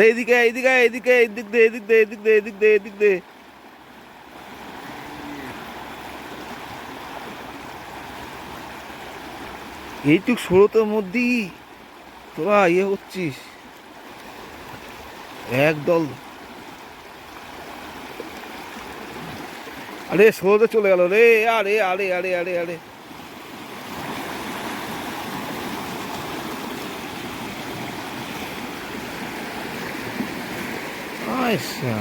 এদিকে এদিকে এদিকে এদিক দে এদিক দে এদিক দে এদিক দে এদিক দে। এইটুক ষোলোটার মধ্যেই তোরা হচ্ছিস একদল। আরে ষোলোতে চলে গেল রে। আরে আরে আরে আরে আরে আচ্ছা।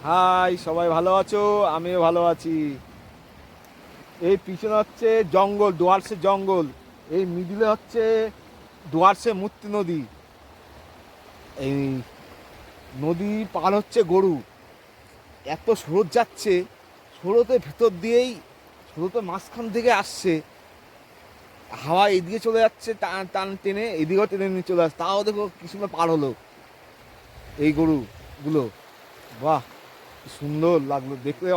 হাই, সবাই ভালো আছো? আমিও ভালো আছি। এই পিছনে হচ্ছে জঙ্গল, ডুয়ার্সের জঙ্গল। এই মিডিলে হচ্ছে ডুয়ার্সের মূর্তি নদী। এই নদী পার হচ্ছে গরু। এত স্রোত যাচ্ছে, স্রোতের ভেতর দিয়েই, স্রোতের মাঝখান থেকে আসছে হাওয়া, এদিকে চলে যাচ্ছে টান টান টেনে, এদিকেও টেনে নিয়ে চলে আসছে। তাও দেখো কি সুন্দর পার হলো এই গরুগুলো। বাহ, কি সুন্দর লাগলো দেখলে,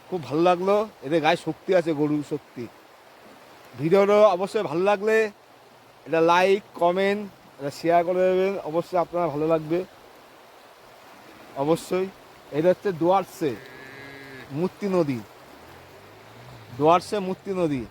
খুব ভালো লাগলো। এদের গায়ে শক্তি আছে, গরু শক্তি। ভিডিওটা অবশ্যই ভালো লাগলে এটা লাইক কমেন্ট এটা শেয়ার করে দেবেন, অবশ্যই আপনারা ভালো লাগবে অবশ্যই। এটা হচ্ছে ডুয়ার্সে মূর্তি নদী, ডুয়ার্সে মূর্তি নদী।